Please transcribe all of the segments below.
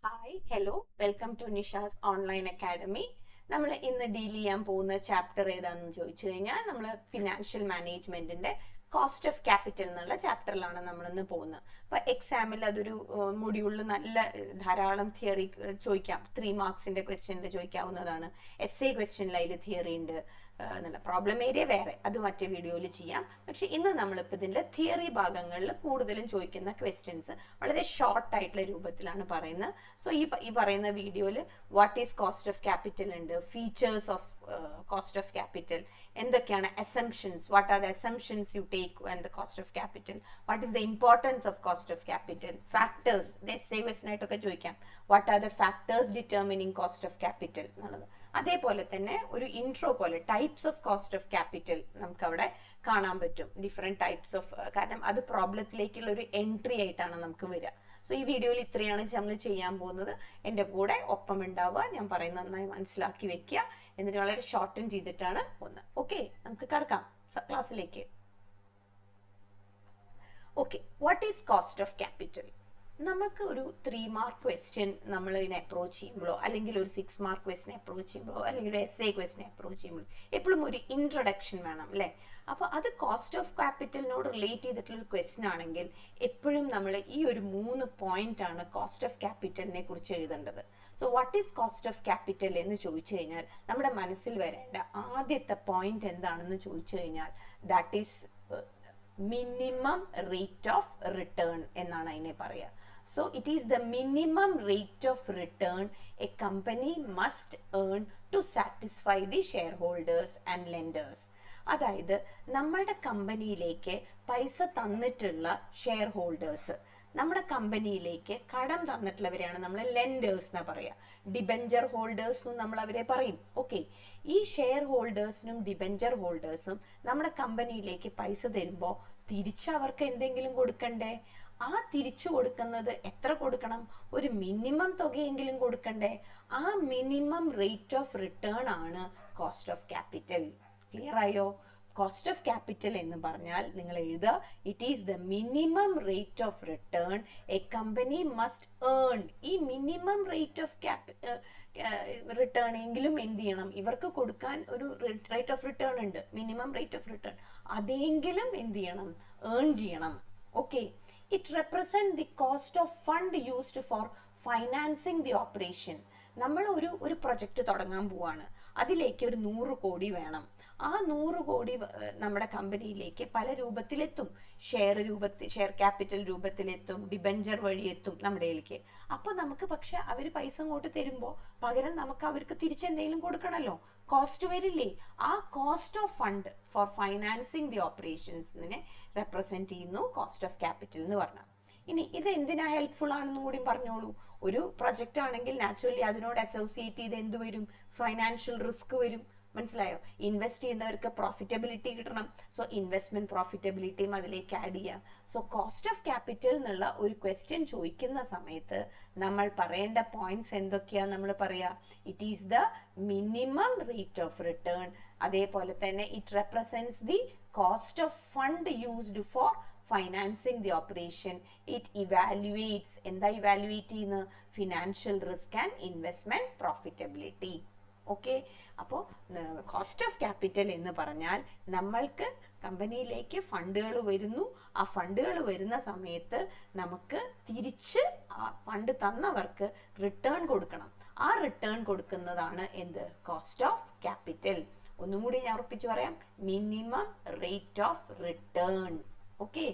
Hi hello welcome to Nisha's online academy. നമ്മൾ ഇന്ന് deal ചെയ്യാൻ പോകുന്ന ചാപ്റ്റർ ഏതാണെന്ന് ചോദിച്ചു കഴിഞ്ഞാൽ നമ്മൾ ഫിനാൻഷ്യൽ മാനേജ്മെന്റിന്റെ കോസ്റ്റ് ഓഫ് ക്യാപിറ്റൽ എന്നുള്ള ചാപ്റ്ററിലാണ് നമ്മൾ ഇന്ന് പോകുന്നത്. അപ്പൊ എക്സാമിൽ അതൊരു മൊഡ്യൂളിൽ നല്ല ധാരാളം തിയറി ചോദിക്കാം. 3 മാർക്സിന്റെ ക്വസ്റ്റ്യനിൽ ചോദിക്കാവുന്നതാണ്. എസ് എ ക്വസ്റ്റ്യനിൽ അതിൽ തിയറി ഉണ്ട് എന്നുള്ള. പ്രോബ്ലം ഏരിയ വേറെ, അത് മറ്റേ വീഡിയോയിൽ ചെയ്യാം. പക്ഷെ ഇന്ന് നമ്മളിപ്പോൾ ഇതിന്റെ തിയറി ഭാഗങ്ങളിൽ കൂടുതലും ചോദിക്കുന്ന ക്വസ്റ്റ്യൻസ് വളരെ ഷോർട്ട് ആയിട്ടുള്ള രൂപത്തിലാണ് പറയുന്നത്. സോ ഈ പറയുന്ന വീഡിയോയിൽ what is cost of capital ഉണ്ട്, features of cost of capital, എന്തൊക്കെയാണ് assumptions, what are the assumptions you take when the cost of capital, what is the importance of cost of capital, factors, they say question ആയിട്ടൊക്കെ ചോദിക്കാം, what are the factors determining cost of capital എന്നുള്ളത്. അതേപോലെ തന്നെ ഒരു intro പോലെ types of cost of capital നമുക്ക് അവിടെ കാണാൻ പറ്റും. ഡിഫറെന്റ് ടൈപ്സ് ഓഫ്, കാരണം അത് പ്രോബ്ലത്തിലേക്കുള്ള ഒരു എൻട്രി ആയിട്ടാണ് നമുക്ക് വരിക. സോ ഈ വീഡിയോയിൽ ഇത്രയാണ് നമ്മൾ ചെയ്യാൻ പോകുന്നത്. എൻ്റെ കൂടെ ഒപ്പം ഉണ്ടാവുക, ഞാൻ പറയുന്നത് നന്നായി മനസ്സിലാക്കി വെക്കുക, എന്നിട്ട് വളരെ ഷോർട്ടൻ ചെയ്തിട്ടാണ് പോകുന്നത്. ഓക്കെ, നമുക്ക് കടക്കാം ക്ലാസ്സിലേക്ക്. Okay, what is cost of capital? നമുക്ക് ഒരു 3 മാർക്ക് ക്വസ്റ്റ്യൻ നമ്മൾ ഇതിനെ അപ്രോച്ച് ചെയ്യുമ്പോഴോ, അല്ലെങ്കിൽ ഒരു 6 മാർക്ക് ക്വസ്റ്റ്യൻ അപ്രോച്ച് ചെയ്യുമ്പോഴോ, അല്ലെങ്കിൽ ഒരു എസ് എ ക്വസ്റ്റ്യൻ അപ്രോച്ച് ചെയ്യുമ്പോഴോ എപ്പോഴും ഒരു ഇൻട്രൊഡക്ഷൻ വേണം അല്ലേ? അപ്പൊ അത് കോസ്റ്റ് ഓഫ് ക്യാപിറ്റലിനോട് റിലേറ്റ് ചെയ്തിട്ടുള്ള ഒരു ക്വസ്റ്റ്യൻ ആണെങ്കിൽ എപ്പോഴും നമ്മൾ ഈ ഒരു 3 പോയിന്റ് ആണ് കോസ്റ്റ് ഓഫ് ക്യാപിറ്റലിനെ കുറിച്ച് എഴുതേണ്ടത്. So what is cost of capital എന്ന് ചോദിച്ചു കഴിഞ്ഞാൽ നമ്മുടെ മനസ്സിൽ വരേണ്ട ആദ്യത്തെ പോയിന്റ് എന്താണെന്ന് ചോദിച്ചു കഴിഞ്ഞാൽ that is minimum rate of return എന്നാണ് അതിനെ പറയുക. So it is the minimum rate of return a company must earn to satisfy the shareholders and lenders. അതായത് നമ്മളുടെ കമ്പനിയിലേക്ക് പൈസ തന്നിട്ടുള്ള ഷെയർ ഹോൾഡേഴ്സ്, നമ്മുടെ കമ്പനിയിലേക്ക് കടം തന്നിട്ടുള്ളവരെയാണ് നമ്മൾ ലെൻഡേഴ്സ് എന്നാ പറയാ. ഡിബെഞ്ചർ ഹോൾഡേഴ്സ് എന്നും നമ്മൾ അവരെ പറയും. ഓക്കെ, ഈ ഷെയർ ഹോൾഡേഴ്സിനും ഡിബെഞ്ചർ ഹോൾഡേഴ്സും നമ്മുടെ കമ്പനിയിലേക്ക് പൈസ തരുമ്പോൾ തിരിച്ച് അവർക്ക് എന്തെങ്കിലും കൊടുക്കണ്ടേ? ആ തിരിച്ചു കൊടുക്കുന്നത് എത്ര കൊടുക്കണം? ഒരു മിനിമം തുകയെങ്കിലും കൊടുക്കണ്ടേ? ആ മിനിമം റേറ്റ് ഓഫ് റിട്ടേൺ ആണ് കോസ്റ്റ് ഓഫ് ക്യാപിറ്റൽ. ക്ലിയർ ആയോ? കോസ്റ്റ് ഓഫ് ക്യാപിറ്റൽ എന്ന് പറഞ്ഞാൽ നിങ്ങൾ എഴുതുക, it is the minimum rate of return A company must earn. ഈ മിനിമം റേറ്റ് ഓഫ് റിട്ടേൺ എങ്കിലും എന്ത് ചെയ്യണം? ഇവർക്ക് കൊടുക്കാൻ ഒരു റേറ്റ് ഓഫ് റിട്ടേൺ ഉണ്ട്, മിനിമം റേറ്റ് ഓഫ് റിട്ടേൺ. അതെങ്കിലും എന്ത് ചെയ്യണം? ഏൺ ചെയ്യണം. Okay, it represents the cost of fund used for financing the operation. നമ്മൾ ഒരു പ്രൊജക്റ്റ് തുടങ്ങാൻ പോവാണ്, അതിലേക്ക് ഒരു 100 കോടി വേണം. ആ 100 കോടി നമ്മുടെ കമ്പനിയിലേക്ക് പല രൂപത്തിലെത്തും. ഷെയർ ക്യാപിറ്റൽ രൂപത്തിലെത്തും, ഡിബെഞ്ചർ വഴി എത്തും നമ്മുടെയിലേക്ക്. അപ്പൊ നമുക്ക് പക്ഷെ അവർ പൈസ അങ്ങോട്ട് തരുമ്പോൾ പകരം നമുക്ക് അവർക്ക് തിരിച്ചെന്തെങ്കിലും കൊടുക്കണമല്ലോ, കോസ്റ്റ് വരില്ലേ? ആ cost of fund for financing the ഓപ്പറേഷൻസിനെ റെപ്രസെന്റ് ചെയ്യുന്നു കോസ്റ്റ് ഓഫ് ക്യാപിറ്റൽ എന്ന് പറഞ്ഞാൽ. ഇനി ഇത് എന്തിനാ ഹെൽപ്ഫുൾ ആണെന്ന് കൂടി പറഞ്ഞോളൂ. ഒരു പ്രൊജക്റ്റ് ആണെങ്കിൽ നാച്ചുറലി അതിനോട് അസോസിയേറ്റ് ചെയ്ത് എന്ത് വരും? ഫൈനാൻഷ്യൽ റിസ്ക് വരും. മനസ്സിലായോ? ഇൻവെസ്റ്റ് ചെയ്യുന്നവർക്ക് പ്രോഫിറ്റബിലിറ്റി കിട്ടണം. സോ ഇൻവെസ്റ്റ്മെന്റ് പ്രോഫിറ്റബിലിറ്റിയും അതിലേക്ക് ആഡ് ചെയ്യാം. സോ കോസ്റ്റ് ഓഫ് ക്യാപിറ്റൽ എന്നുള്ള ഒരു ക്വസ്റ്റ്യൻ ചോദിക്കുന്ന സമയത്ത് നമ്മൾ പറയേണ്ട പോയിന്റ്സ് എന്തൊക്കെയാ നമ്മൾ പറയാ? It is the minimum rate of return. അതേപോലെ തന്നെ it represents the cost of fund used for financing the operation. It evaluates, എന്താ ഇവാലുവേറ്റ് ചെയ്യുന്നത്? Financial risk and investment profitability. Okay, അപ്പോൾ കോസ്റ്റ് ഓഫ് ക്യാപിറ്റൽ എന്ന് പറഞ്ഞാൽ നമ്മൾക്ക് കമ്പനിയിലേക്ക് ഫണ്ടുകൾ വരുന്നു. ആ ഫണ്ടുകൾ വരുന്ന സമയത്ത് നമുക്ക് തിരിച്ച് ആ ഫണ്ട് തന്നവർക്ക് റിട്ടേൺ കൊടുക്കണം. ആ റിട്ടേൺ കൊടുക്കുന്നതാണ് എന്ത്? Cost of capital. ഒന്നും കൂടി ഞാൻ ഉറപ്പിച്ചു പറയാം, minimum rate of return. Okay,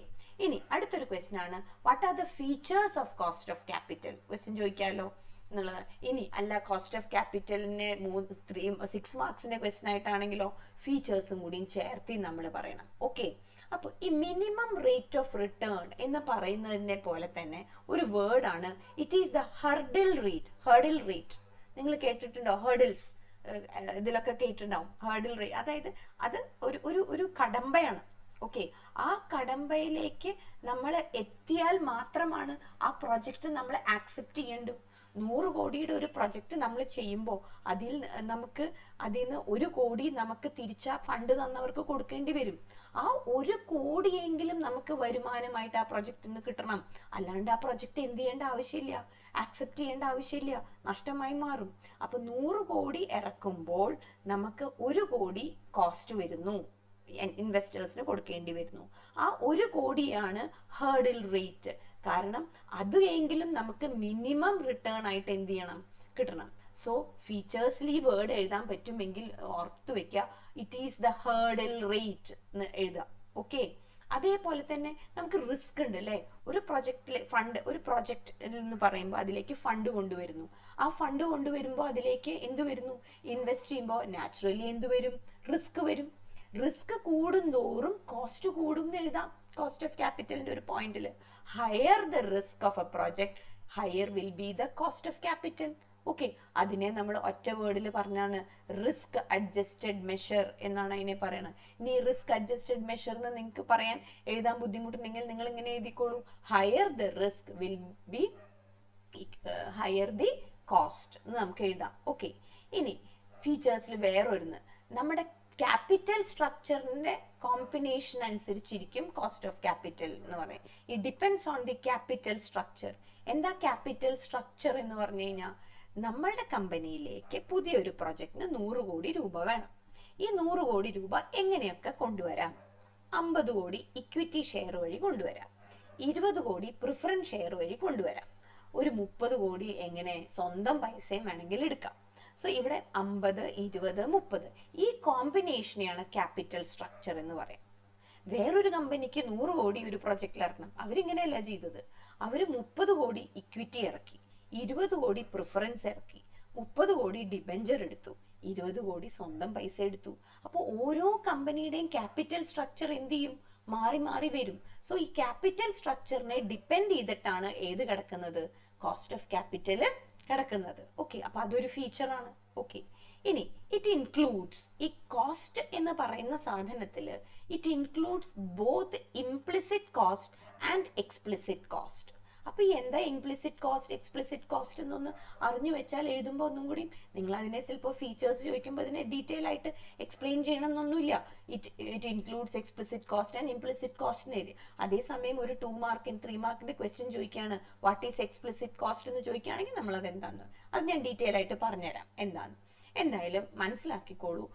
ഇനി അടുത്തൊരു ക്വസ്റ്റ്യൻ ആണ്, what are the features of cost of capital? Question ചോദിക്കാമല്ലോ എന്നുള്ളത്. ഇനി അല്ല, കോസ്റ്റ് ഓഫ് ക്യാപിറ്റലിനെ 6 മാർക്സിന്റെ ക്വസ്റ്റ്യൻ ആയിട്ടാണെങ്കിലോ ഫീച്ചേഴ്സും കൂടിയും ചേർത്തി നമ്മൾ പറയണം. ഓക്കെ, അപ്പൊ ഈ മിനിമം റേറ്റ് ഓഫ് റിട്ടേൺ എന്ന് പറയുന്നതിനെ പോലെ തന്നെ ഒരു വേർഡ് ആണ്, it is the hurdle rate. Hurdle rate നിങ്ങൾ കേട്ടിട്ടുണ്ടോ? ഹേർഡിൽസ് ഇതിലൊക്കെ കേട്ടിട്ടുണ്ടാവും. ഹേർഡിൽ റേറ്റ് അതായത് അത് ഒരു കടമ്പയാണ്. ഓക്കെ, ആ കടമ്പയിലേക്ക് നമ്മൾ എത്തിയാൽ മാത്രമാണ് ആ പ്രോജക്റ്റ് നമ്മൾ ആക്സെപ്റ്റ് ചെയ്യേണ്ടു. 100 കോടിയുടെ ഒരു പ്രൊജക്ട് നമ്മൾ ചെയ്യുമ്പോൾ അതിൽ നിന്ന് 1 കോടി നമുക്ക് തിരിച്ച ഫണ്ട് തന്നവർക്ക് കൊടുക്കേണ്ടി വരും. ആ 1 കോടിയെങ്കിലും നമുക്ക് വരുമാനമായിട്ട് ആ പ്രൊജക്റ്റിൽ നിന്ന് കിട്ടണം. അല്ലാണ്ട് ആ പ്രൊജക്ട് എന്ത് ചെയ്യേണ്ട ആവശ്യമില്ല, ആക്സെപ്റ്റ് ചെയ്യേണ്ട ആവശ്യമില്ല, നഷ്ടമായി മാറും. അപ്പൊ 100 കോടി ഇറക്കുമ്പോൾ നമുക്ക് 1 കോടി കോസ്റ്റ് വരുന്നു, ഇൻവെസ്റ്റേഴ്സിന് കൊടുക്കേണ്ടി വരുന്നു. ആ 1 കോടിയാണ് ഹേർഡിൽ റേറ്റ്. കാരണം അത് എങ്കിലും നമുക്ക് മിനിമം റിട്ടേൺ ആയിട്ട് എന്ത് ചെയ്യണം, കിട്ടണം. സോ ഫീച്ചേഴ്സിൽ ഈ വേർഡ് എഴുതാൻ പറ്റുമെങ്കിൽ ഓർത്തു വെക്കുക, it is the hurdle rate എന്ന് എഴുതാം. ഓക്കെ. അതേപോലെ തന്നെ നമുക്ക് റിസ്ക് ഉണ്ട് അല്ലേ. ഒരു പ്രൊജക്ട് എന്ന് പറയുമ്പോൾ അതിലേക്ക് ഫണ്ട് കൊണ്ടുവരുന്നു. ആ ഫണ്ട് കൊണ്ടുവരുമ്പോൾ അതിലേക്ക് എന്ത് വരുന്നു, ഇൻവെസ്റ്റ് ചെയ്യുമ്പോൾ നാച്ചുറലി എന്ത് വരും, റിസ്ക് വരും. റിസ്ക് കൂടുന്തോറും കോസ്റ്റ് കൂടും എന്ന് എഴുതാം. കോസ്റ്റ് ഓഫ് ക്യാപിറ്റലിന്റെ ഒരു പോയിന്റിൽ higher the risk of A project higher will be the cost of capital. Okay. അതിനെ നമ്മൾ ഒറ്റ വേർഡിൽ പറഞ്ഞാണ് റിസ്ക് അഡ്ജസ്റ്റഡ് മെഷർ എന്നാണ് അതിനെ പറയണത്. ഇനി റിസ്ക് അഡ്ജസ്റ്റഡ് മെഷർ എന്ന് നിങ്ങൾക്ക് പറയാൻ എഴുതാൻ ബുദ്ധിമുട്ടുണ്ടെങ്കിൽ നിങ്ങൾ ഇങ്ങനെ എഴുതിക്കോളൂ, higher the risk will be higher the cost എന്ന് നമുക്ക് എഴുതാം. ഓക്കെ. ഇനി ഫീച്ചേഴ്സിൽ വേറൊരുന്ന്, നമ്മുടെ ക്യാപിറ്റൽ സ്ട്രക്ചറിന്റെ കോമ്പിനേഷൻ അനുസരിച്ചിരിക്കും കോസ്റ്റ് ഓഫ് ക്യാപിറ്റൽ എന്ന് പറയും. It depends on the capital structure. എന്താ ക്യാപിറ്റൽ സ്ട്രക്ചർ എന്ന് പറഞ്ഞു കഴിഞ്ഞാൽ, നമ്മളുടെ കമ്പനിയിലേക്ക് പുതിയൊരു പ്രൊജക്ടിന് 100 കോടി രൂപ വേണം. ഈ 100 കോടി രൂപ എങ്ങനെയൊക്കെ കൊണ്ടുവരാം? 50 കോടി ഇക്വിറ്റി ഷെയർ വഴി കൊണ്ടുവരാം, 20 കോടി പ്രിഫറൻസ് ഷെയർ വഴി കൊണ്ടുവരാം, ഒരു 30 കോടി എങ്ങനെ സ്വന്തം പൈസയും വേണമെങ്കിൽ എടുക്കാം. സോ ഇവിടെ 50, 20, 30 ഈ കോമ്പിനേഷനെയാണ് ക്യാപിറ്റൽ സ്ട്രക്ചർ എന്ന് പറയാം. വേറൊരു കമ്പനിക്ക് 100 കോടി ഒരു പ്രൊജക്റ്റിൽ ഇറക്കണം. അവരിങ്ങനെയല്ല ചെയ്തത്. അവർ 30 കോടി ഇക്വിറ്റി ഇറക്കി, 20 കോടി പ്രിഫറൻസ് ഇറക്കി, 30 കോടി ഡിബെഞ്ചർ എടുത്തു, 20 കോടി സ്വന്തം പൈസ എടുത്തു. അപ്പോൾ ഓരോ കമ്പനിയുടെയും ക്യാപിറ്റൽ സ്ട്രക്ചർ എന്ത് ചെയ്യും, മാറി മാറി വരും. സോ ഈ ക്യാപിറ്റൽ സ്ട്രക്ചറിനെ ഡിപ്പെൻഡ് ചെയ്തിട്ടാണ് ഏത് കിടക്കുന്നത്, കോസ്റ്റ് ഓഫ് ക്യാപിറ്റൽ കിടക്കുന്നത്. ഓക്കെ. അപ്പൊ അതൊരു ഫീച്ചർ ആണ്. ഓക്കെ. ഇനി ഇറ്റ് ഇൻക്ലൂഡ്സ്, ഈ കോസ്റ്റ് എന്ന് പറയുന്ന സാധനത്തിൽ it includes both implicit cost and explicit cost. അപ്പൊ എന്താ ഇംപ്ലിസിറ്റ് കോസ്റ്റ്, എക്സ്പ്ലിസിറ്റ് കോസ്റ്റ് എന്നൊന്ന് അറിഞ്ഞു വെച്ചാൽ എഴുതുമ്പോൾ ഒന്നും കൂടി നിങ്ങൾ അതിനെ ചിലപ്പോൾ ഫീച്ചേഴ്സ് ചോദിക്കുമ്പോൾ അതിനെ ഡീറ്റെയിൽ ആയിട്ട് എക്സ്പ്ലെയിൻ ചെയ്യണമെന്നൊന്നുമില്ല. It includes explicit cost and implicit cost എഴുതി. അതേസമയം ഒരു 2 മാർക്കിന് 3 മാർക്കിന്റെ ക്വസ്റ്റ്യൻ ചോദിക്കുകയാണ്, വാട്ട് ഈസ് എക്സ്പ്ലിസിറ്റ് കോസ്റ്റ് എന്ന് ചോദിക്കുകയാണെങ്കിൽ നമ്മൾ അത് എന്താന്ന് അത് ഞാൻ ഡീറ്റെയിൽ ആയിട്ട് പറഞ്ഞുതരാം എന്താന്ന്. എന്തായാലും മനസ്സിലാക്കിക്കോളൂ,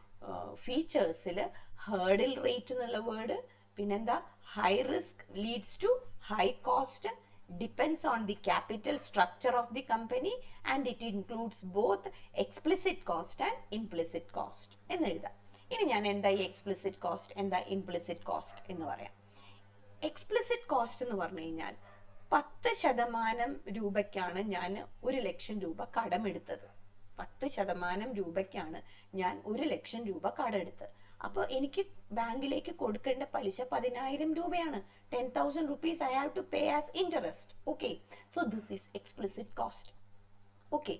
ഫീച്ചേഴ്സിൽ ഹേർഡിൽ റേറ്റ് എന്നുള്ള വേർഡ്, പിന്നെന്താ high risk leads to high cost, depends on the capital structure of the company, and it includes both explicit cost and implicit cost എന്ന് എഴുതാം. ഇനി ഞാൻ എന്താ ഈ എക്സ്പ്ലിസിറ്റ് കോസ്റ്റ്, എന്താ ഇംപ്ലിസിറ്റ് കോസ്റ്റ് എന്ന് പറയാം. എക്സ്പ്ലിസിറ്റ് കോസ്റ്റ് എന്ന് പറഞ്ഞു കഴിഞ്ഞാൽ 10% രൂപയ്ക്കാണ് ഞാൻ 1 ലക്ഷം രൂപ കടമെടുത്തത്. 10% രൂപയ്ക്കാണ് ഞാൻ 1 ലക്ഷം രൂപ കടമെടുത്തത്. അപ്പൊ എനിക്ക് ബാങ്കിലേക്ക് കൊടുക്കേണ്ട പലിശ 10,000 രൂപയാണ്. 10,000 rupees I have to pay as interest. Okay. So this is explicit cost. Okay.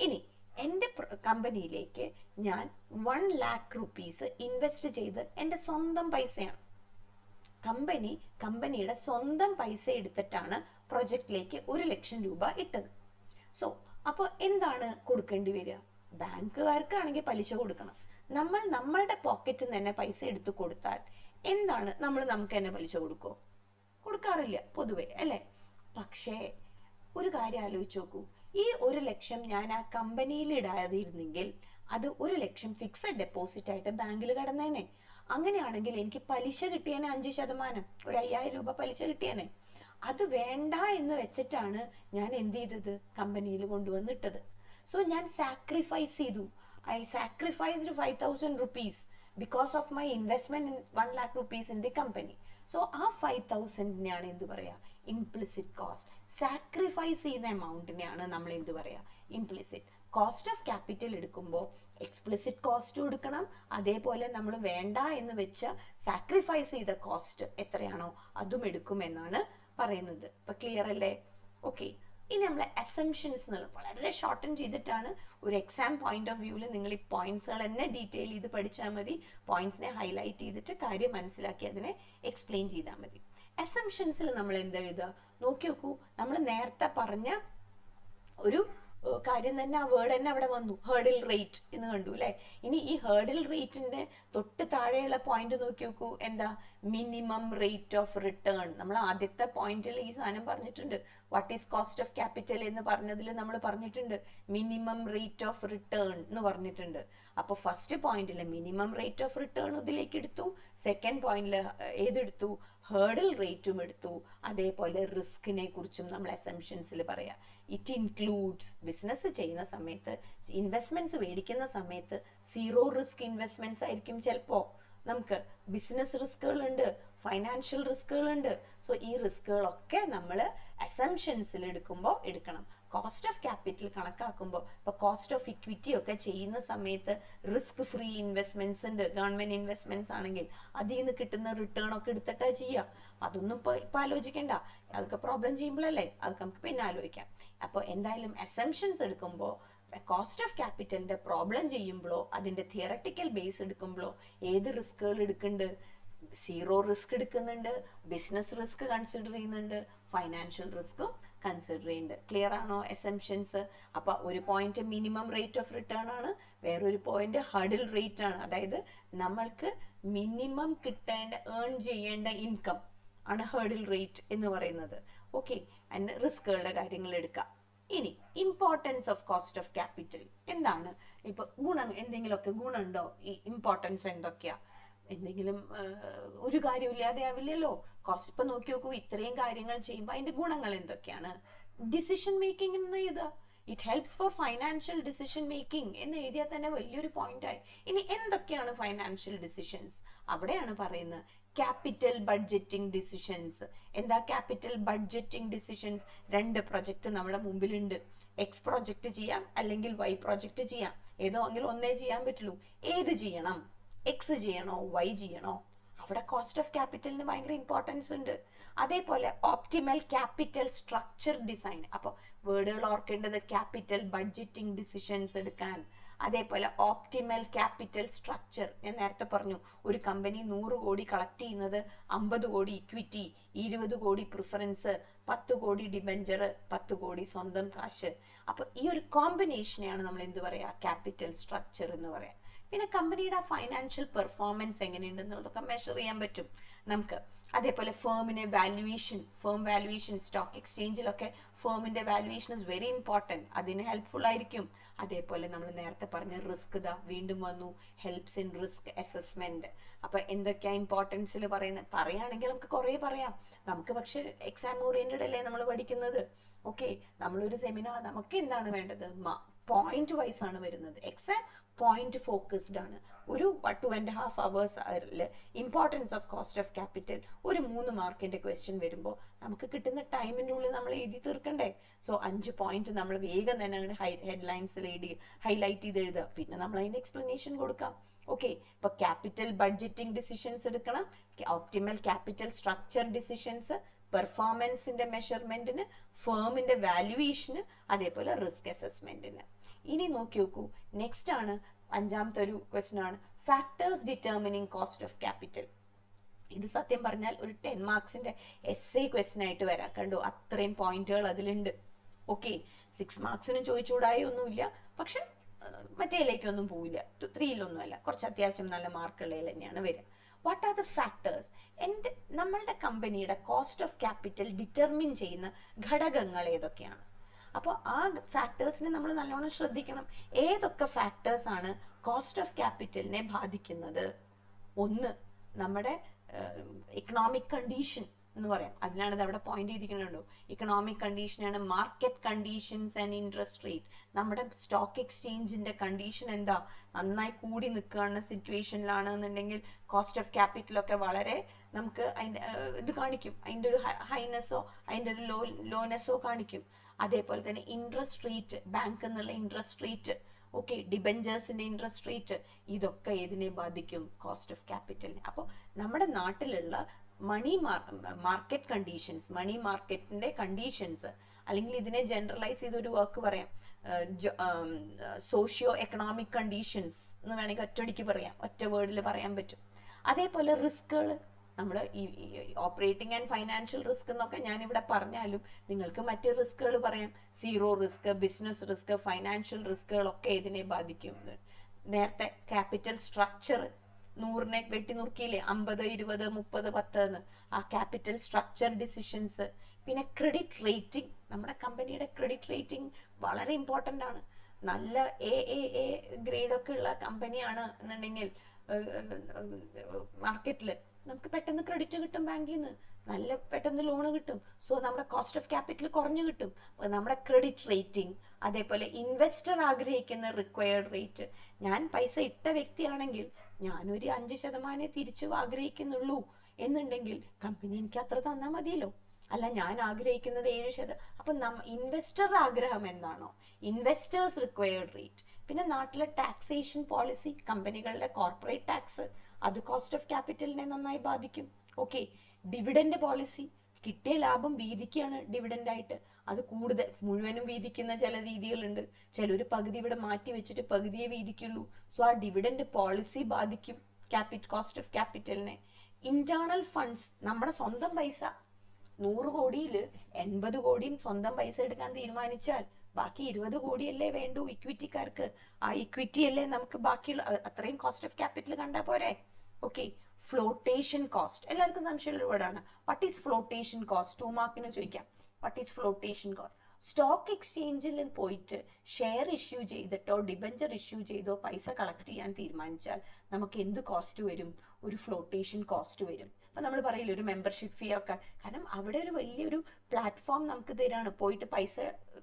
ഇനി എൻ്റെ കമ്പനിയിലേക്ക് ഞാൻ 1 lakh rupees ഇൻവെസ്റ്റ് ചെയ്ത് എൻ്റെ സ്വന്തം പൈസയാണ്. കമ്പനിയുടെ സ്വന്തം പൈസ എടുത്തിട്ടാണ് പ്രൊജക്റ്റിലേക്ക് 1 ലക്ഷം രൂപ ഇട്ടത്. സോ അപ്പോൾ എന്താണ് കൊടുക്കേണ്ടി വരിക? ബാങ്കുകാർക്കാണെങ്കിൽ പലിശ കൊടുക്കണം. നമ്മൾ നമ്മളുടെ പോക്കറ്റിൽ നിന്ന് തന്നെ പൈസ എടുത്തു കൊടുത്താൽ എന്താണ്, നമ്മൾ നമുക്ക് തന്നെ പലിശ കൊടുക്കുമോ? കൊടുക്കാറില്ല പൊതുവെ, അല്ലേ? പക്ഷേ ഒരു കാര്യം ആലോചിച്ച് നോക്കൂ, ഈ 1 ലക്ഷം ഞാൻ ആ കമ്പനിയിൽ ഇടാതിരുന്നെങ്കിൽ അത് 1 ലക്ഷം ഫിക്സഡ് ഡെപ്പോസിറ്റ് ആയിട്ട് ബാങ്കിൽ കടന്നേനെ. അങ്ങനെയാണെങ്കിൽ എനിക്ക് പലിശ കിട്ടിയേനെ 5%, ഒരു 5,000 രൂപ പലിശ കിട്ടിയേനെ. അത് വേണ്ട എന്ന് വെച്ചിട്ടാണ് ഞാൻ എന്ത് ചെയ്തത്, കമ്പനിയിൽ കൊണ്ടുവന്നിട്ടത്. സോ ഞാൻ സാക്രിഫൈസ് ചെയ്തു. I sacrificed 5,000 rupees because of my investment in 1 lakh rupees in the company. So ആ 5,000-നെയാണ് എന്ത് പറയാ, implicit cost. സാക്രിഫൈസ് ചെയ്യുന്ന എമൗണ്ടിനെയാണ് നമ്മൾ എന്ത് പറയാ, implicit. കോസ്റ്റ് ഓഫ് ക്യാപിറ്റൽ എടുക്കുമ്പോൾ എക്സ്പ്ലിസിറ്റ് കോസ്റ്റ് എടുക്കണം, അതേപോലെ നമ്മൾ വേണ്ട എന്ന് വെച്ച സാക്രിഫൈസ് ചെയ്ത കോസ്റ്റ് എത്രയാണോ അതും എടുക്കുമെന്നാണ് പറയുന്നത്. ഇപ്പൊ ക്ലിയർ അല്ലേ? ഓക്കെ. ഇനി നമ്മൾ അസംഷൻസ് എന്നുള്ളത് വളരെ ഷോർട്ടൻ ചെയ്തിട്ടാണ്, ഒരു എക്സാം പോയിന്റ് ഓഫ് വ്യൂവിൽ നിങ്ങൾ ഈ പോയിന്റ്സുകൾ തന്നെ ഡീറ്റെയിൽ ചെയ്ത് പഠിച്ചാൽ മതി. പോയിന്റ്സിനെ ഹൈലൈറ്റ് ചെയ്തിട്ട് കാര്യം മനസ്സിലാക്കി അതിനെ എക്സ്പ്ലെയിൻ ചെയ്താൽ മതി. അസംഷൻസിൽ നമ്മൾ എന്താ എഴുതുക നോക്കി നോക്കൂ. നമ്മൾ നേരത്തെ പറഞ്ഞ ഒരു കാര്യം തന്നെ ആ വേർഡ് തന്നെ അവിടെ വന്നു, ഹേർഡിൽ റേറ്റ് എന്ന് കണ്ടു അല്ലെ. ഇനി ഈ ഹേർഡിൽ റേറ്റിന്റെ തൊട്ട് താഴെയുള്ള പോയിന്റ് നോക്കി നോക്കൂ, എന്താ? Minimum rate of return. നമ്മൾ ആദ്യത്തെ പോയിന്റിൽ ഈ സാധനം പറഞ്ഞിട്ടുണ്ട്. What is cost of capital എന്ന് പറഞ്ഞതിൽ നമ്മൾ പറഞ്ഞിട്ടുണ്ട് മിനിമം റേറ്റ് ഓഫ് റിട്ടേൺ എന്ന് പറഞ്ഞിട്ടുണ്ട്. അപ്പൊ ഫസ്റ്റ് പോയിന്റിൽ മിനിമം റേറ്റ് ഓഫ് റിട്ടേൺ ഇതിലേക്ക് എടുത്തു, സെക്കൻഡ് പോയിന്റിൽ ഏതെടുത്തു? ഹേർഡിൽ റേറ്റും എടുത്തു. അതേപോലെ റിസ്കിനെ കുറിച്ചും നമ്മൾ അസംഷൻസിൽ പറയാം. ഇറ്റ് ഇൻക്ലൂഡ്സ് ബിസിനസ് ചെയ്യുന്ന സമയത്ത്, ഇൻവെസ്റ്റ്മെന്റ്സ് മേടിക്കുന്ന സമയത്ത് സീറോ റിസ്ക് ഇൻവെസ്റ്റ്മെന്റ്സ് ആയിരിക്കും ചിലപ്പോ. നമുക്ക് ബിസിനസ് റിസ്കുകളുണ്ട്, ഫൈനാൻഷ്യൽ റിസ്കുകളുണ്ട്. സോ ഈ റിസ്കുകളൊക്കെ നമ്മൾ അസംഷൻസിൽ എടുക്കുമ്പോൾ എടുക്കണം. കോസ്റ്റ് ഓഫ് ക്യാപിറ്റൽ കണക്കാക്കുമ്പോൾ, ഇപ്പൊ കോസ്റ്റ് ഓഫ് ഇക്വിറ്റി ഒക്കെ ചെയ്യുന്ന സമയത്ത് റിസ്ക് ഫ്രീ ഇൻവെസ്റ്റ്മെന്റ്സ് ഉണ്ട്. ഗവൺമെന്റ് ഇൻവെസ്റ്റ്മെന്റ്സ് ആണെങ്കിൽ അതിൽ നിന്ന് കിട്ടുന്ന റിട്ടേൺ ഒക്കെ എടുത്തിട്ടാ ചെയ്യുക. അതൊന്നും ഇപ്പൊ ആലോചിക്കണ്ട, അതൊക്കെ പ്രോബ്ലം ചെയ്യുമ്പോഴല്ലേ, അതൊക്കെ നമുക്ക് പിന്നെ ആലോചിക്കാം. അപ്പൊ എന്തായാലും അസംഷൻസ് എടുക്കുമ്പോൾ കോസ്റ്റ് ഓഫ് ക്യാപിറ്റലിന്റെ പ്രോബ്ലം ചെയ്യുമ്പോഴോ അതിന്റെ തിയറട്ടിക്കൽ ബേസ് എടുക്കുമ്പോഴോ ഏത് റിസ്കുകൾ എടുക്കുന്നുണ്ട്? സീറോ റിസ്ക് എടുക്കുന്നുണ്ട്, ബിസിനസ് റിസ്ക് കൺസിഡർ ചെയ്യുന്നുണ്ട്, ഫൈനാൻഷ്യൽ റിസ്കും കൺസിഡർ ചെയ്യുന്നുണ്ട്. ക്ലിയർ ആണോ അസംഷൻസ്? അപ്പൊ ഒരു point minimum rate of return ആണ്, വേറൊരു പോയിന്റ് ഹർഡിൽ റേറ്റ് ആണ്. അതായത് നമ്മൾക്ക് മിനിമം കിട്ടേണ്ട, ഏൺ ചെയ്യേണ്ട ഇൻകം ആണ് ഹർഡിൽ റേറ്റ് എന്ന് പറയുന്നത്. ഓക്കെ, ആൻഡ് റിസ്കുകളുടെ കാര്യങ്ങൾ എടുക്കാം. ഇനി importance of cost of capital എന്താണ്? ഇപ്പൊ ഗുണം, എന്തെങ്കിലുമൊക്കെ ഗുണമുണ്ടോ? ഈ ഇമ്പോർട്ടൻസ് എന്തൊക്കെയാ? എന്തെങ്കിലും ഒരു കാര്യമില്ലാതെ ആവില്ലല്ലോ. കോസ്റ്റ് ഇപ്പൊ നോക്കി നോക്കൂ, ഇത്രയും കാര്യങ്ങൾ ചെയ്യുമ്പോൾ അതിന്റെ ഗുണങ്ങൾ എന്തൊക്കെയാണ്? ഡിസിഷൻ മേക്കിംഗ് എന്ന് എഴുതുക. It helps for financial decision making എന്ന് എഴുതിയാൽ തന്നെ വലിയൊരു പോയിന്റ് ആയി. ഇനി എന്തൊക്കെയാണ് ഫൈനാൻഷ്യൽ ഡിസിഷൻസ്? അവിടെയാണ് പറയുന്നത് ക്യാപിറ്റൽ ബഡ്ജറ്റിംഗ് ഡിസിഷൻസ്. എന്താ ക്യാപിറ്റൽ ബഡ്ജറ്റിംഗ് ഡിസിഷൻസ്? രണ്ട് പ്രൊജക്ട് നമ്മുടെ മുമ്പിലുണ്ട്. എക്സ് പ്രൊജക്ട് ചെയ്യാം, അല്ലെങ്കിൽ വൈ പ്രൊജക്ട് ചെയ്യാം. ഏതോ എങ്കിലും ഒന്നേ ചെയ്യാൻ പറ്റുള്ളൂ. ഏത് ചെയ്യണം? എക്സ് ചെയ്യണോ വൈ ചെയ്യണോ? അവിടെ കോസ്റ്റ് ഓഫ് ക്യാപിറ്റലിന് ഭയങ്കര ഇമ്പോർട്ടൻസ് ഉണ്ട്. അതേപോലെ ഓപ്റ്റിമൽ ക്യാപിറ്റൽ സ്ട്രക്ചർ ഡിസൈൻ. അപ്പൊ വേർഡുകൾ ഓർക്കേണ്ടത് ക്യാപിറ്റൽ ബഡ്ജറ്റിംഗ് ഡിസിഷൻസ് എടുക്കാൻ. അതേപോലെ ഓപ്റ്റിമൽ ക്യാപിറ്റൽ സ്ട്രക്ചർ. ഞാൻ നേരത്തെ പറഞ്ഞു, ഒരു കമ്പനി 100 കോടി കളക്ട് ചെയ്യുന്നത് 50 കോടി ഇക്വിറ്റി, 20 കോടി പ്രിഫറൻസ്, 10 കോടി ഡിബെഞ്ചർ, 10 കോടി സ്വന്തം കാശ്. അപ്പൊ ഈ ഒരു കോമ്പിനേഷനെയാണ് നമ്മൾ എന്ത് പറയാ? ക്യാപിറ്റൽ സ്ട്രക്ചർ എന്ന് പറയാം. പിന്നെ കമ്പനിയുടെ ഫൈനാൻഷ്യൽ പെർഫോമൻസ് എങ്ങനെയുണ്ടെന്നുള്ളതൊക്കെ മെഷർ ചെയ്യാൻ പറ്റും നമുക്ക്. അതേപോലെ ഫേമിനെ വാല്യുവേഷൻ, ഫേം വാല്യുവേഷൻ സ്റ്റോക്ക് എക്സ്ചേഞ്ചിലൊക്കെ ഫേമിന്റെ വാല്യുവേഷൻ ഇസ് വെരി ഇമ്പോർട്ടൻറ്റ്, അതിന് ഹെൽപ്ഫുൾ ആയിരിക്കും. അതേപോലെ നമ്മൾ നേരത്തെ പറഞ്ഞ റിസ്ക് വീണ്ടും വന്നു, ഹെൽപ്സ് ഇൻ റിസ്ക് അസസ്മെന്റ്. അപ്പൊ എന്തൊക്കെയാ ഇമ്പോർട്ടൻസിൽ പറയുകയാണെങ്കിൽ നമുക്ക് കുറെ പറയാം. നമുക്ക് പക്ഷെ എക്സാം ഓറിയന്റഡ് അല്ലേ നമ്മൾ പഠിക്കുന്നത്. ഓക്കെ, നമ്മളൊരു സെമിനാർ, നമുക്ക് എന്താണ് വേണ്ടത്? പോയിന്റ് വൈസ് ആണ് വരുന്നത്. എക്സാം പോയിന്റ് ഫോക്കസ്ഡ് ആണ്. ഒരു 2.5 hours importance of cost of capital ഒരു 3 മാർക്കിന്റെ ക്വസ്റ്റ്യൻ വരുമ്പോൾ നമുക്ക് കിട്ടുന്ന ടൈമിന്റെ ഉള്ളിൽ നമ്മൾ എഴുതി തീർക്കണ്ടേ? സോ 5 പോയിന്റ് നമ്മൾ വേഗം തന്നെ അങ്ങനെ ഹെഡ്ലൈൻസിൽ ഹൈലൈറ്റ് ചെയ്ത് എഴുതുക. പിന്നെ നമ്മൾ അതിന്റെ എക്സ്പ്ലനേഷൻ കൊടുക്കാം. ഓക്കെ, ഇപ്പൊ ക്യാപിറ്റൽ ബഡ്ജറ്റിംഗ് ഡിസിഷൻസ് എടുക്കണം, ഓപ്റ്റിമൽ ക്യാപിറ്റൽ സ്ട്രക്ചർ ഡിസിഷൻസ്, പെർഫോമൻസിന്റെ മെഷർമെന്റിന്, ഫേമിന്റെ വാല്യുവേഷന്, അതേപോലെ റിസ്ക് അസസ്മെന്റിന്. ഇനി നോക്കി നോക്കൂ, നെക്സ്റ്റ് ആണ് 5ാമത്തെ ഒരു ക്വസ്റ്റ്യൻ ആണ് factors determining cost of capital. ഇത് സത്യം പറഞ്ഞാൽ ഒരു 10 മാർക്സിന്റെ എസ്സേ ക്വസ്റ്റ്യൻ ആയിട്ട് വരാം. കണ്ടു, അത്രയും പോയിന്റുകൾ അതിലുണ്ട്. ഓക്കെ, 6 മാർക്സിന് ചോദിച്ചുകൂടായ ഒന്നുമില്ല, പക്ഷെ മറ്റേലേക്കൊന്നും പോവില്ല, 3-ലൊന്നും അല്ല, കുറച്ച് അത്യാവശ്യം നല്ല മാർക്കുകളിൽ തന്നെയാണ് വരിക. What are the factors? നമ്മളുടെ കമ്പനിയുടെ കോസ്റ്റ് ഓഫ് ക്യാപിറ്റൽ ഡിറ്റർമിൻ ചെയ്യുന്ന ഘടകങ്ങൾ ഏതൊക്കെയാണ്? അപ്പോൾ ആ ഫാക്ടേഴ്സിനെ നമ്മൾ നല്ലോണം ശ്രദ്ധിക്കണം. ഏതൊക്കെ ഫാക്ടേഴ്സ് ആണ് കോസ്റ്റ് ഓഫ് ക്യാപിറ്റലിനെ ബാധിക്കുന്നത്? ഒന്ന്, നമ്മുടെ ഇക്കണോമിക് കണ്ടീഷൻ എന്ന് പറയാം. അതിനാണ് അവിടെ പോയിന്റ് ചെയ്തിരിക്കുന്നുണ്ടോ? ഇക്കണോമിക് കണ്ടീഷനാണ് market conditions and interest rate. നമ്മുടെ സ്റ്റോക്ക് എക്സ്ചേഞ്ചിന്റെ കണ്ടീഷൻ എന്താ? നന്നായി കൂടി നിൽക്കുകയാണ് സിറ്റുവേഷനിലാണ് എന്നുണ്ടെങ്കിൽ കോസ്റ്റ് ഓഫ് ക്യാപിറ്റലൊക്കെ വളരെ നമുക്ക് അതിന്റെ ഇത് കാണിക്കും, അതിന്റെ ഒരു ഹൈനെസ്സോ അതിന്റെ ഒരു ലോനെസ്സോ കാണിക്കും. അതേപോലെ തന്നെ ഇൻട്രസ്റ്റ് റേറ്റ്, ബാങ്ക് എന്നുള്ള ഇൻട്രസ്റ്റ് റേറ്റ്, ഓക്കെ, ഡിബെഞ്ചേഴ്സിന്റെ ഇൻട്രസ്റ്റ് റേറ്റ്, ഇതൊക്കെ ഏതിനെ ബാധിക്കും? കോസ്റ്റ് ഓഫ് ക്യാപിറ്റലിനെ. അപ്പോൾ നമ്മുടെ നാട്ടിലുള്ള മാർക്കറ്റ് കണ്ടീഷൻസ്, മണി മാർക്കറ്റിന്റെ കണ്ടീഷൻസ്, അല്ലെങ്കിൽ ഇതിനെ ജനറലൈസ് ചെയ്തൊരു വാക്ക് പറയാം, സോഷ്യോ എക്കണോമിക് കണ്ടീഷൻസ് എന്ന് വേണമെങ്കിൽ ഒറ്റയടിക്ക് പറയാം, ഒറ്റ വേർഡിൽ പറയാൻ പറ്റും. അതേപോലെ റിസ്കുകൾ, നമ്മൾ ഈ ഓപ്പറേറ്റിംഗ് ആൻഡ് ഫൈനാൻഷ്യൽ റിസ്ക് എന്നൊക്കെ ഞാൻ ഇവിടെ പറഞ്ഞാലും നിങ്ങൾക്ക് മറ്റ് റിസ്കുകൾ പറയാം. Zero risk, business risk, financial റിസ്കുകളൊക്കെ ഇതിനെ ബാധിക്കും. നേരത്തെ ക്യാപിറ്റൽ സ്ട്രക്ചർ 100നെ വെട്ടി നുറുക്കിയില്ലേ, 50, 20, 30, 10 എന്ന്. ആ ക്യാപിറ്റൽ സ്ട്രക്ചർ ഡിസിഷൻസ്. പിന്നെ ക്രെഡിറ്റ് റേറ്റിംഗ്. നമ്മുടെ കമ്പനിയുടെ ക്രെഡിറ്റ് റേറ്റിംഗ് വളരെ ഇമ്പോർട്ടൻ്റ് ആണ്. നല്ല എ ഗ്രേഡൊക്കെ ഉള്ള കമ്പനിയാണ് എന്നുണ്ടെങ്കിൽ മാർക്കറ്റിൽ നമുക്ക് പെട്ടെന്ന് ക്രെഡിറ്റ് കിട്ടും, ബാങ്കിൽ നിന്ന് നല്ല പെട്ടെന്ന് ലോണ് കിട്ടും. സോ നമ്മുടെ കോസ്റ്റ് ഓഫ് ക്യാപിറ്റൽ കുറഞ്ഞു കിട്ടും. അപ്പോൾ നമ്മുടെ ക്രെഡിറ്റ് റേറ്റിംഗ്, അതേപോലെ ഇൻവെസ്റ്റർ ആഗ്രഹിക്കുന്ന റിക്വയർഡ് റേറ്റ്. ഞാൻ പൈസ ഇട്ട വ്യക്തിയാണെങ്കിൽ ഞാനൊരു 5% തിരിച്ചു ആഗ്രഹിക്കുന്നുള്ളൂ എന്നുണ്ടെങ്കിൽ കമ്പനി എനിക്ക് അത്ര തന്നാൽ മതിയല്ലോ. അല്ല, ഞാൻ ആഗ്രഹിക്കുന്നത് 7%. അപ്പം ഇൻവെസ്റ്റർ ആഗ്രഹം എന്താണോ, ഇൻവെസ്റ്റേഴ്സ് റിക്വയർഡ് റേറ്റ്. പിന്നെ നാട്ടിലെ ടാക്സേഷൻ പോളിസി, കമ്പനികളുടെ കോർപ്പറേറ്റ് ടാക്സ്, അത് കോസ്റ്റ് ഓഫ് ക്യാപിറ്റലിനെ നന്നായി ബാധിക്കും. ഓക്കെ. ഡിവിഡൻഡ് പോളിസി, കിട്ടിയ ലാഭം വീതിക്കുകയാണ് ഡിവിഡൻഡ് ആയിട്ട്. അത് കൂടുതൽ മുഴുവനും വീതിക്കുന്ന ചില രീതികളുണ്ട്. ചിലർ പകുതി ഇവിടെ മാറ്റി വെച്ചിട്ട് പകുതിയെ വീതിക്കുള്ളൂ. സോ ആ ഡിവിഡൻഡ് പോളിസി ബാധിക്കും കോസ്റ്റ് ഓഫ് ക്യാപിറ്റലിനെ. ഇന്റേണൽ ഫണ്ട്സ്, നമ്മുടെ സ്വന്തം പൈസ 100 കോടിയിൽ 80 കോടിയും സ്വന്തം പൈസ എടുക്കാൻ തീരുമാനിച്ചാൽ ബാക്കി 20 കോടിയല്ലേ വേണ്ടൂ ഇക്വിറ്റിക്കാർക്ക്. ആ ഇക്വിറ്റി അല്ലേ നമുക്ക് ബാക്കിയുള്ള അത്രയും കോസ്റ്റ് ഓഫ് ക്യാപിറ്റൽ കണ്ടാൽ പോരെ. ഓക്കെ. ഫ്ലോട്ടേഷൻ കോസ്റ്റ് എല്ലാവർക്കും സംശയമുള്ള വേർഡാണ്. What is flotation cost? 2 മാർക്കിന് ചോദിക്കാം. What is flotation cost? Stock എക്സ്ചേഞ്ചിൽ പോയിട്ട് ഷെയർ ഇഷ്യൂ ചെയ്തിട്ടോ ഡിബഞ്ചർ ഇഷ്യൂ ചെയ്തോ പൈസ കളക്ട് ചെയ്യാൻ തീരുമാനിച്ചാൽ നമുക്ക് എന്ത് കോസ്റ്റ് വരും? ഒരു ഫ്ലോട്ടേഷൻ കോസ്റ്റ് വരും. അപ്പൊ നമ്മൾ പറയില്ല ഒരു മെമ്പർഷിപ്പ് ഫീ ഒക്കെ. കാരണം അവിടെ ഒരു വലിയൊരു പ്ലാറ്റ്ഫോം നമുക്ക് തരാണ്. പോയിട്ട് പൈസ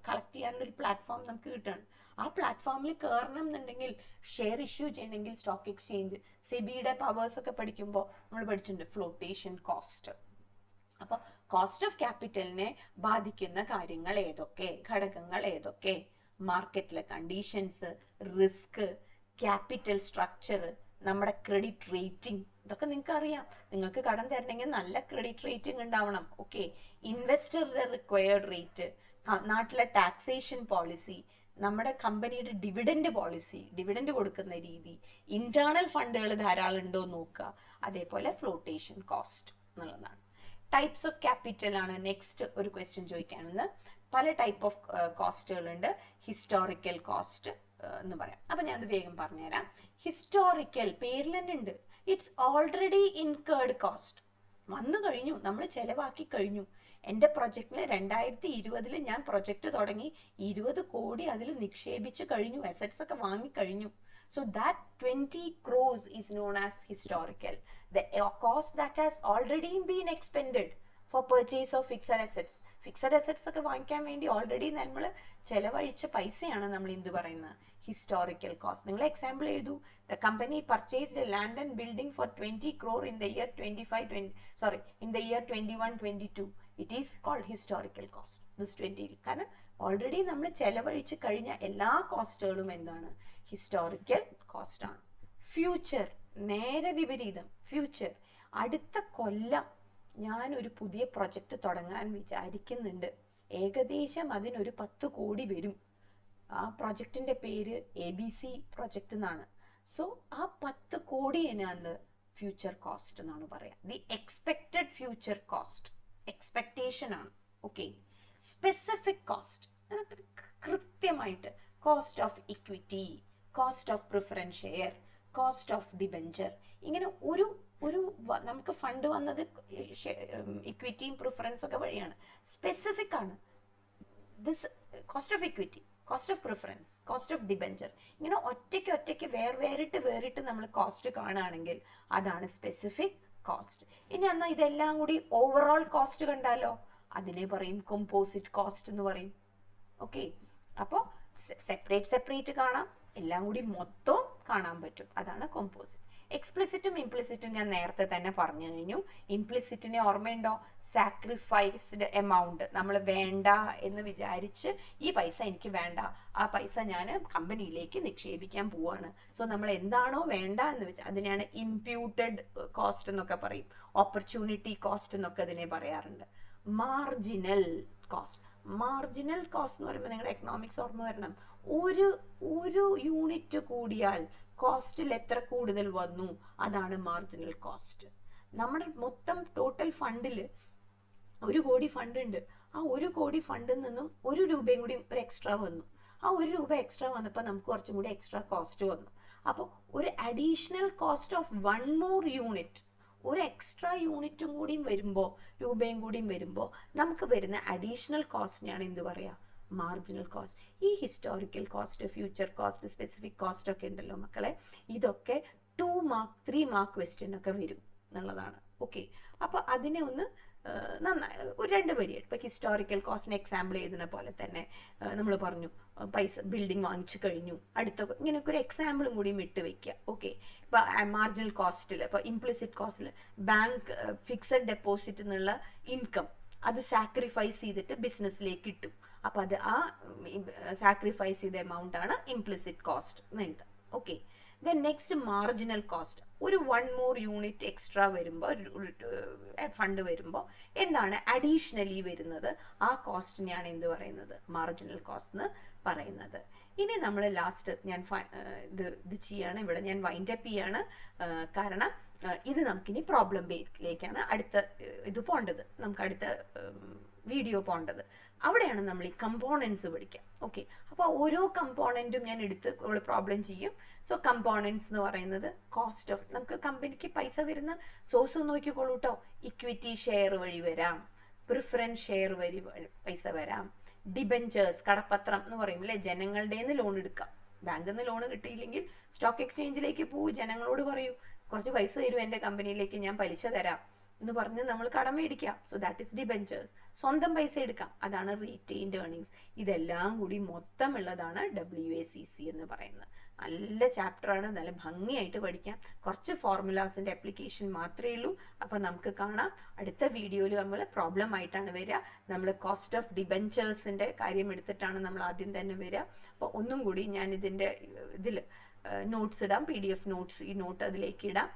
കളക്ട് ചെയ്യാനുള്ള ഒരു പ്ലാറ്റ്ഫോം നമുക്ക് കിട്ടുകയാണ്. ആ പ്ലാറ്റ്ഫോമിൽ കയറണം എന്നുണ്ടെങ്കിൽ, ഷെയർ ഇഷ്യൂ ചെയ്യണമെങ്കിൽ സ്റ്റോക്ക് എക്സ്ചേഞ്ച്, സെബിയുടെ പവേഴ്സ് ഒക്കെ പഠിക്കുമ്പോൾ നമ്മൾ പഠിച്ചിട്ടുണ്ട് ഫ്ലോട്ടേഷൻ കോസ്റ്റ്. അപ്പൊ കോസ്റ്റ് ഓഫ് ക്യാപിറ്റലിനെ ബാധിക്കുന്ന കാര്യങ്ങൾ ഏതൊക്കെ, ഘടകങ്ങൾ ഏതൊക്കെ? മാർക്കറ്റിലെ കണ്ടീഷൻസ്, റിസ്ക്, ക്യാപിറ്റൽ സ്ട്രക്ചർ, നമ്മുടെ ക്രെഡിറ്റ് റേറ്റിംഗ്. ഇതൊക്കെ നിങ്ങൾക്ക് അറിയാം. നിങ്ങൾക്ക് കടം തരണമെങ്കിൽ നല്ല ക്രെഡിറ്റ് റേറ്റിംഗ് ഉണ്ടാവണം. ഓക്കെ. ഇൻവെസ്റ്ററുടെ റിക്വയർഡ് റേറ്റ്, നാട്ടിലെ ടാക്സേഷൻ പോളിസി, നമ്മുടെ കമ്പനിയുടെ ഡിവിഡൻഡ് പോളിസി, ഡിവിഡൻഡ് കൊടുക്കുന്ന രീതി, ഇന്റേണൽ ഫണ്ടുകൾ ധാരാളം ഉണ്ടോ നോക്കുക. അതേപോലെ ഫ്ലോട്ടേഷൻ കോസ്റ്റ് എന്നുള്ളതാണ്. ടൈപ്സ് ഓഫ് ക്യാപിറ്റൽ ആണ് നെക്സ്റ്റ് ഒരു ക്വസ്റ്റ്യൻ ചോദിക്കാനുള്ളത്. പല ടൈപ്പ് ഓഫ് കോസ്റ്റുകളുണ്ട്. ഹിസ്റ്റോറിക്കൽ കോസ്റ്റ് എന്ന് പറയാം. അപ്പൊ ഞാൻ അത് വേഗം പറഞ്ഞുതരാം. ഹിസ്റ്റോറിക്കൽ പേരിൽ തന്നെ ഉണ്ട്. It's already incurred cost. വന്നു കഴിഞ്ഞു, നമ്മൾ ചെലവാക്കി കഴിഞ്ഞു. എൻ്റെ പ്രൊജക്റ്റിന് 2020 ഞാൻ പ്രൊജക്ട് തുടങ്ങി, 20 കോടി അതിൽ നിക്ഷേപിച്ചു കഴിഞ്ഞു, അസറ്റ്സ് ഒക്കെ വാങ്ങി കഴിഞ്ഞു. So that 20 crores is known as historical. The cost that has already been expended for purchase of fixed assets. Fixed assets ഒക്കെ വാങ്ങിക്കാൻ വേണ്ടി ഓൾറെഡി നമ്മൾ ചെലവഴിച്ച പൈസയാണ് നമ്മൾ എന്ത് പറയുന്നത്? Historical cost. നിങ്ങൾ example എഴുതൂ. The company purchased a land and building for 20 crore in the year 21-22. It is called historical cost. This 20. കാരണം ഓൾറെഡി നമ്മൾ ചെലവഴിച്ച് കഴിഞ്ഞ എല്ലാ കോസ്റ്റുകളും എന്താണ്? ഹിസ്റ്റോറിക്കൽ കോസ്റ്റ് ആണ്. ഫ്യൂച്ചർ, നേരെ വിപരീതം. ഫ്യൂച്ചർ, അടുത്ത കൊല്ലം ഞാൻ ഒരു പുതിയ പ്രൊജക്ട് തുടങ്ങാൻ വിചാരിക്കുന്നുണ്ട്. ഏകദേശം അതിനൊരു 10 കോടി വരും. ആ പ്രൊജക്ടിന്റെ പേര് ABC പ്രൊജക്ട് എന്നാണ്. സോ ആ 10 കോടി എന്നാണ് ഫ്യൂച്ചർ കോസ്റ്റ് എന്നാണ് പറയാ. The expected future cost, expectation ആണ്. ഓക്കെ. സ്പെസിഫിക് കോസ്റ്റ്, കൃത്യമായിട്ട് cost of equity, cost of preference share, cost of debenture, ഇങ്ങനെ ഒരു നമുക്ക് ഫണ്ട് വന്നത് ഇക്വിറ്റിയും പ്രിഫറൻസ് ഒക്കെ വഴിയാണ്. സ്പെസിഫിക് ആണ്. This cost of equity, cost of preference, cost of debenture, ഇങ്ങനെ ഒറ്റയ്ക്ക് വേറിട്ട് നമ്മൾ കോസ്റ്റ് കാണുകയാണെങ്കിൽ അതാണ് സ്പെസിഫിക് കോസ്റ്റ്. ഇനി എന്നാൽ ഇതെല്ലാം കൂടി ഓവറോൾ കോസ്റ്റ് കണ്ടാലോ, അതിനെ പറയും കോമ്പോസിറ്റ് കോസ്റ്റ് എന്ന് പറയും. ഓക്കെ. അപ്പോൾ സെപ്പറേറ്റ് കാണാം, എല്ലാം കൂടി മൊത്തം കാണാൻ പറ്റും. അതാണ് കോമ്പോസിറ്റ്. എക്സ്പ്ലിസിറ്റും ഇംപ്ലിസിറ്റും ഞാൻ നേരത്തെ തന്നെ പറഞ്ഞു കഴിഞ്ഞു. ഇംപ്ലിസിറ്റിനെ ഓർമ്മയുണ്ടോ? Sacrificed amount. നമ്മൾ വേണ്ട എന്ന് വിചാരിച്ച് ഈ പൈസ എനിക്ക് വേണ്ട, ആ പൈസ ഞാൻ കമ്പനിയിലേക്ക് നിക്ഷേപിക്കാൻ പോവാണ്. സോ നമ്മൾ എന്താണോ വേണ്ട എന്ന് വെച്ചാൽ അതിനെയാണ് ഇംപ്യൂട്ടഡ് കോസ്റ്റ് എന്നൊക്കെ പറയും. ഓപ്പർച്യൂണിറ്റി കോസ്റ്റ് എന്നൊക്കെ അതിനെ പറയാറുണ്ട്. Marginal cost. മാർജിനൽ കോസ്റ്റ് എന്ന് പറയുമ്പോൾ നിങ്ങളുടെ എക്കണോമിക്സ് ഓർമ്മ വരണം. ഒരു യൂണിറ്റ് കൂടിയാൽ കോസ്റ്റിൽ എത്ര കൂടുതൽ വന്നു, അതാണ് മാർജിനൽ കോസ്റ്റ്. നമ്മുടെ മൊത്തം ടോട്ടൽ ഫണ്ടിൽ 1 കോടി ഫണ്ട് ഉണ്ട്. ആ 1 കോടി ഫണ്ടിൽ നിന്നും 1 രൂപയും കൂടി ഒരു എക്സ്ട്രാ വന്നു. ആ 1 രൂപ എക്സ്ട്രാ വന്നപ്പോൾ നമുക്ക് കുറച്ചും കൂടി എക്സ്ട്രാ കോസ്റ്റ് വന്നു. അപ്പോൾ ഒരു additional cost of 1 more unit, ഒരു എക്സ്ട്രാ യൂണിറ്റും കൂടിയും വരുമ്പോൾ, രൂപയും കൂടിയും വരുമ്പോൾ നമുക്ക് വരുന്ന അഡീഷണൽ കോസ്റ്റിനെയാണ് എന്ത് പറയുക? Marginal cost. ഈ historical cost, future cost, specific cost ഒക്കെ ഉണ്ടല്ലോ മക്കളെ, ഇതൊക്കെ 2 മാർക്ക് 3 മാർക്ക് ക്വസ്റ്റ്യൻ ഒക്കെ വരും എന്നുള്ളതാണ്. ഓക്കെ, അപ്പോൾ അതിനെ ഒന്ന് നന്നായി ഒരു 2 വരി, ഇപ്പൊ ഹിസ്റ്റോറിക്കൽ കോസ്റ്റിന് എക്സാമ്പിൾ ചെയ്തതിനെ പോലെ തന്നെ നമ്മൾ പറഞ്ഞു പൈസ ബിൽഡിംഗ് വാങ്ങിച്ചു കഴിഞ്ഞു, അടുത്ത ഇങ്ങനെയൊക്കെ ഒരു എക്സാമ്പിളും കൂടി ഇട്ട് വെക്കുക. ഓക്കെ, ഇപ്പൊ മാർജിനൽ കോസ്റ്റിൽ, ഇപ്പൊ ഇംപ്ലിസിറ്റ് കോസ്റ്റിൽ ബാങ്ക് ഫിക്സഡ് ഡെപ്പോസിറ്റ് എന്നുള്ള ഇൻകം അത് സാക്രിഫൈസ് ചെയ്തിട്ട് ബിസിനസ്സിലേക്ക് ഇട്ടു. അപ്പൊ അത് ആ സാക്രിഫൈസ് ചെയ്ത എമൗണ്ട് ആണ് ഇംപ്ലിസിറ്റ് കോസ്റ്റ് എന്ന് എഴുതാം. Okay, then next marginal cost. ഒരു 1 മോർ യൂണിറ്റ് എക്സ്ട്രാ വരുമ്പോൾ, ഫണ്ട് വരുമ്പോൾ എന്താണ് അഡീഷണലി വരുന്നത്? ആ കോസ്റ്റിനെയാണ് എന്ത് പറയുന്നത്? മാർജിനൽ കോസ്റ്റ് എന്ന് പറയുന്നത്. ഇനി നമ്മൾ ലാസ്റ്റ് ഞാൻ ഇത് ചെയ്യാണ്, ഇവിടെ ഞാൻ വൈൻഡ് അപ്പ് ചെയ്യാണ്. കാരണം ഇത് നമുക്കിനി പ്രോബ്ലം ബേസിലേക്കാണ് അടുത്ത ഇത് പോണ്ടത്, നമുക്ക് അടുത്ത വീഡിയോ പോണ്ടത്. അവിടെയാണ് നമ്മൾ ഈ കമ്പോണൻസ് പഠിക്കുക. ഓക്കെ, അപ്പോൾ ഓരോ കമ്പോണൻറ്റും ഞാൻ എടുത്ത് നമ്മൾ പ്രോബ്ലം ചെയ്യും. സോ കമ്പോണൻസ് എന്ന് പറയുന്നത് കോസ്റ്റ് ഓഫ്, നമുക്ക് കമ്പനിക്ക് പൈസ വരുന്ന സോഴ്സ് നോക്കിക്കോളൂ കേട്ടോ. ഇക്വിറ്റി ഷെയർ വഴി വരാം, പ്രിഫറൻസ് ഷെയർ വഴി പൈസ വരാം, ഡിബെഞ്ചേഴ്സ് കടപ്പത്രം എന്ന് പറയും അല്ലെ, ജനങ്ങളുടെ നിന്ന് ലോൺ എടുക്കാം. ബാങ്കിൽ നിന്ന് ലോൺ കിട്ടിയില്ലെങ്കിൽ സ്റ്റോക്ക് എക്സ്ചേഞ്ചിലേക്ക് പോയി ജനങ്ങളോട് പറയൂ കുറച്ച് പൈസ തരും എൻ്റെ കമ്പനിയിലേക്ക്, ഞാൻ പലിശ തരാം എന്ന് പറഞ്ഞ് നമ്മൾ കടം മേടിക്കാം. So that is debentures. സ്വന്തം പൈസ എടുക്കാം, അതാണ് റീറ്റെയിൻഡ് ഏർണിങ്സ്. ഇതെല്ലാം കൂടി മൊത്തമുള്ളതാണ് WACC എന്ന് പറയുന്നത്. നല്ല ചാപ്റ്ററാണ്, നല്ല ഭംഗിയായിട്ട് പഠിക്കാം. കുറച്ച് ഫോർമുലാസിന്റെ അപ്ലിക്കേഷൻ മാത്രമേ ഉള്ളൂ. അപ്പൊ നമുക്ക് കാണാം അടുത്ത വീഡിയോയിൽ. നമ്മൾ പ്രോബ്ലം ആയിട്ടാണ് വരിക. നമ്മൾ കോസ്റ്റ് ഓഫ് ഡിബെഞ്ചേഴ്സിന്റെ കാര്യം എടുത്തിട്ടാണ് നമ്മൾ ആദ്യം തന്നെ വരിക. അപ്പൊ ഒന്നും കൂടി ഞാൻ ഇതിൽ നോട്ട്സ് ഇടാം, PDF നോട്ട്സ്. ഈ നോട്ട് അതിലേക്ക് ഇടാം.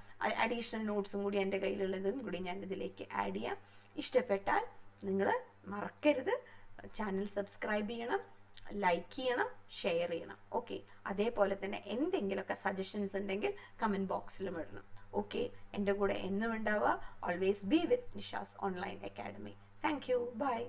അഡീഷണൽ നോട്ട്സും കൂടി എൻ്റെ കയ്യിലുള്ളതും കൂടി ഞാൻ ഇതിലേക്ക് ആഡ് ചെയ്യാം. ഇഷ്ടപ്പെട്ടാൽ നിങ്ങൾ മറക്കരുത് ചാനൽ സബ്സ്ക്രൈബ് ചെയ്യണം, ലൈക്ക് ചെയ്യണം, ഷെയർ ചെയ്യണം. ഓക്കെ, അതേപോലെ തന്നെ എന്തെങ്കിലുമൊക്കെ സജഷൻസ് ഉണ്ടെങ്കിൽ കമൻറ്റ് ബോക്സിലും ഇടണം. ഓക്കെ, എൻ്റെ കൂടെ എന്നും ഉണ്ടാവുക. Always be with Nisha's online academy. Thank you, by.